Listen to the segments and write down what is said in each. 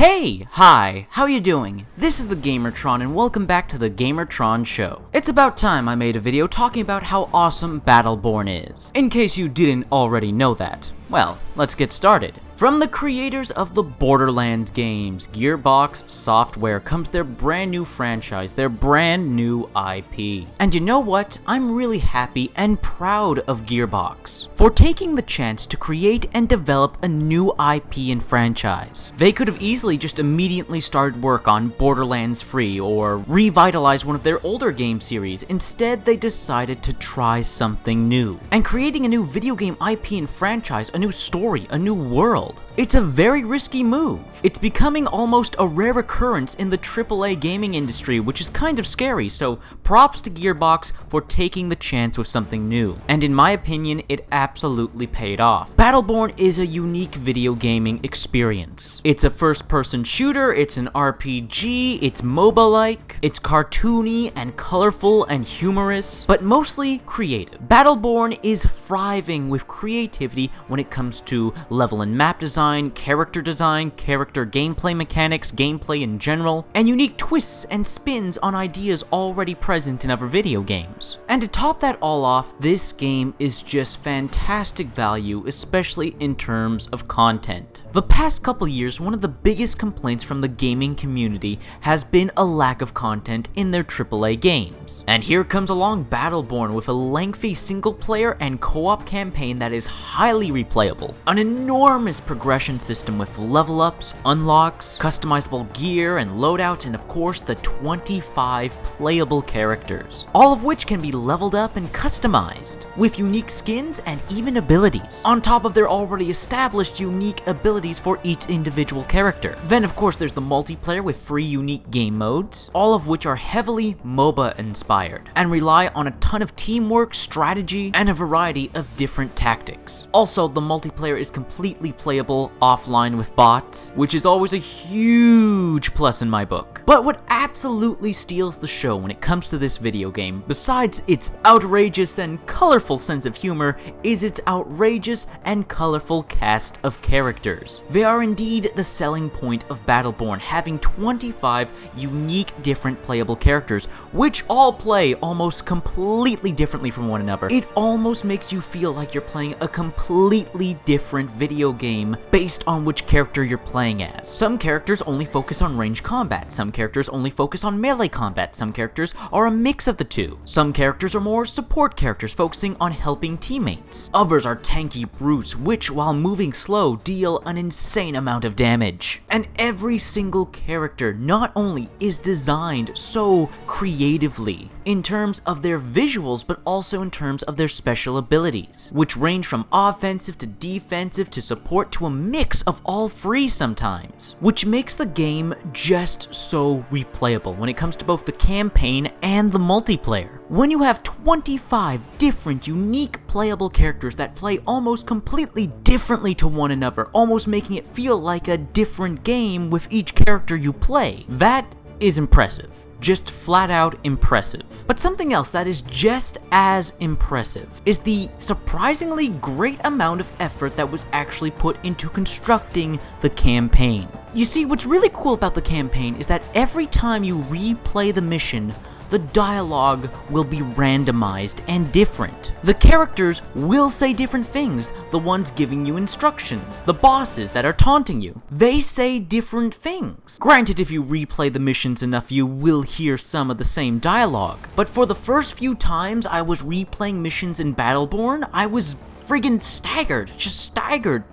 Hey! Hi! How you doing? This is the Gamertron and welcome back to the Gamertron Show. It's about time I made a video talking about how awesome Battleborn is, in case you didn't already know that. Well, let's get started. From the creators of the Borderlands games, Gearbox Software, comes their brand new franchise, their brand new IP. And you know what? I'm really happy and proud of Gearbox for taking the chance to create and develop a new IP and franchise. They could have easily just immediately started work on Borderlands 3 or revitalized one of their older game series. Instead, they decided to try something new. And creating a new video game IP and franchise, a new story, a new world. It's a very risky move. It's becoming almost a rare occurrence in the AAA gaming industry, which is kind of scary, so props to Gearbox for taking the chance with something new. And in my opinion, it absolutely paid off. Battleborn is a unique video gaming experience. It's a first-person shooter, it's an RPG, it's MOBA-like, it's cartoony and colorful and humorous, but mostly creative. Battleborn is thriving with creativity when it comes to level and map design, character gameplay mechanics, gameplay in general, and unique twists and spins on ideas already present in other video games. And to top that all off, this game is just fantastic value, especially in terms of content. The past couple years, one of the biggest complaints from the gaming community has been a lack of content in their AAA games. And here comes along Battleborn with a lengthy single-player and co-op campaign that is highly replayable, an enormous progression system with level ups, unlocks, customizable gear and loadout, and of course the 25 playable characters, all of which can be leveled up and customized, with unique skins and even abilities, on top of their already established unique abilities for each individual character. Then of course there's the multiplayer with 3 unique game modes, all of which are heavily MOBA inspired, and rely on a ton of teamwork, strategy, and a variety of different tactics. Also, the multiplayer is completely playable offline with bots, which is always a huge plus in my book. But what absolutely steals the show when it comes to this video game, besides its outrageous and colorful sense of humor, is its outrageous and colorful cast of characters. They are indeed the selling point of Battleborn, having 25 unique different playable characters, which all play almost completely differently from one another. It almost makes you feel like you're playing a completely different video game based on which character you're playing as. Some characters only focus on range combat, some characters only focus on melee combat, some characters are a mix of the two. Some characters are more support characters focusing on helping teammates. Others are tanky brutes which, while moving slow, deal an insane amount of damage. And every single character not only is designed so creatively in terms of their visuals, but also in terms of their special abilities, which range from offensive to defensive to support to a mix of all 3 sometimes, which makes the game just so replayable when it comes to both the campaign and the multiplayer. When you have 25 different unique playable characters that play almost completely differently to one another, almost making it feel like a different game with each character you play, that is impressive. Just flat out impressive. But something else that is just as impressive is the surprisingly great amount of effort that was actually put into constructing the campaign. You see, what's really cool about the campaign is that every time you replay the mission, the dialogue will be randomized and different. The characters will say different things, the ones giving you instructions, the bosses that are taunting you. They say different things. Granted, if you replay the missions enough, you will hear some of the same dialogue. But for the first few times I was replaying missions in Battleborn, I was friggin' staggered,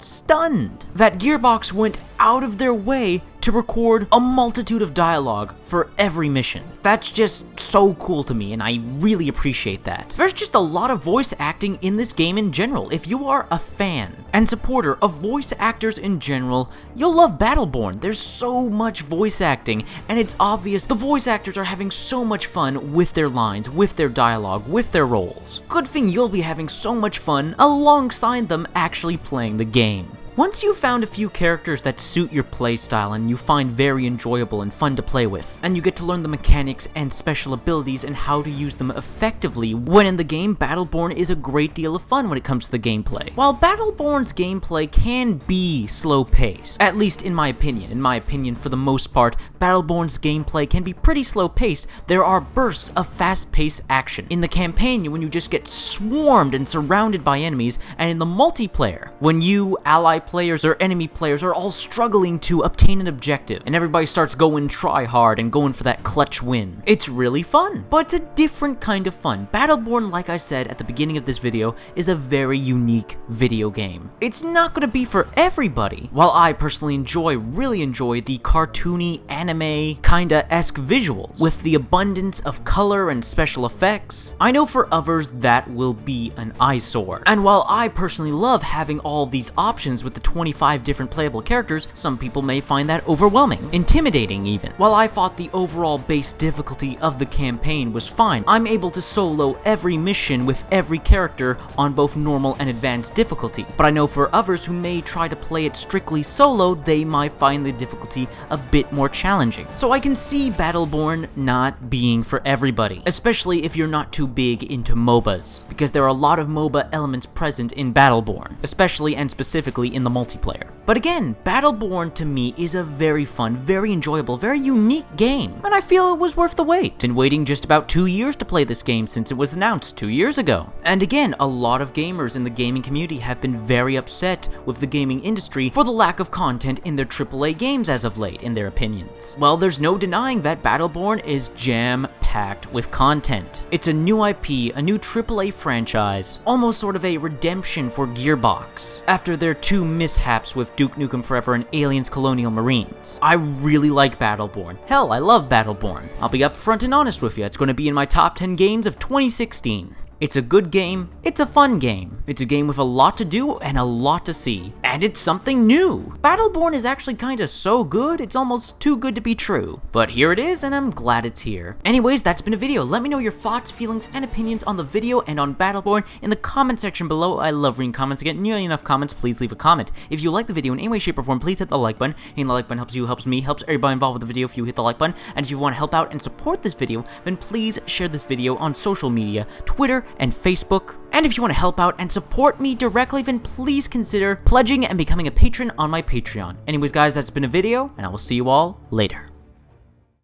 stunned, that Gearbox went out of their way to record a multitude of dialogue for every mission. That's just so cool to me, and I really appreciate that. There's just a lot of voice acting in this game in general. If you are a fan and supporter of voice actors in general, you'll love Battleborn. There's so much voice acting, and it's obvious the voice actors are having so much fun with their lines, with their dialogue, with their roles. Good thing you'll be having so much fun alongside them actually playing the game. Once you've found a few characters that suit your playstyle and you find very enjoyable and fun to play with, and you get to learn the mechanics and special abilities and how to use them effectively when in the game, Battleborn is a great deal of fun when it comes to the gameplay. While Battleborn's gameplay can be slow-paced, at least in my opinion, for the most part, Battleborn's gameplay can be pretty slow-paced. There are bursts of fast-paced action. In the campaign, when you just get swarmed and surrounded by enemies, and in the multiplayer, when you, ally players or enemy players, are all struggling to obtain an objective, and everybody starts going try hard and going for that clutch win. It's really fun, but it's a different kind of fun. Battleborn, like I said at the beginning of this video, is a very unique video game. It's not going to be for everybody. While I personally really enjoy the cartoony anime kinda-esque visuals with the abundance of color and special effects, I know for others that will be an eyesore. And while I personally love having all these options with the 25 different playable characters, some people may find that overwhelming, intimidating even. While I thought the overall base difficulty of the campaign was fine, I'm able to solo every mission with every character on both normal and advanced difficulty. But I know for others who may try to play it strictly solo, they might find the difficulty a bit more challenging. So I can see Battleborn not being for everybody, especially if you're not too big into MOBAs, because there are a lot of MOBA elements present in Battleborn, especially and specifically in the multiplayer. But again, Battleborn to me is a very fun, very enjoyable, very unique game, and I feel it was worth the wait. Been waiting just about 2 years to play this game since it was announced 2 years ago. And again, a lot of gamers in the gaming community have been very upset with the gaming industry for the lack of content in their AAA games as of late, in their opinions. Well, there's no denying that Battleborn is jam-packed with content. It's a new IP, a new AAA franchise, almost sort of a redemption for Gearbox after their 2 mishaps with Duke Nukem Forever and Aliens Colonial Marines. I really like Battleborn. Hell, I love Battleborn. I'll be upfront and honest with you, it's going to be in my top 10 games of 2016. It's a good game, it's a fun game, it's a game with a lot to do and a lot to see, and it's something new! Battleborn is actually kinda so good, it's almost too good to be true. But here it is, and I'm glad it's here. Anyways, that's been a video. Let me know your thoughts, feelings, and opinions on the video and on Battleborn in the comment section below. I love reading comments. Again, nearly enough comments, please leave a comment. If you like the video in any way, shape, or form, please hit the like button. Hitting the like button helps you, helps me, helps everybody involved with the video if you hit the like button. And if you want to help out and support this video, then please share this video on social media, Twitter, and Facebook. And if you want to help out and support me directly, then please consider pledging and becoming a patron on my Patreon. Anyways, guys, that's been a video, and I will see you all later.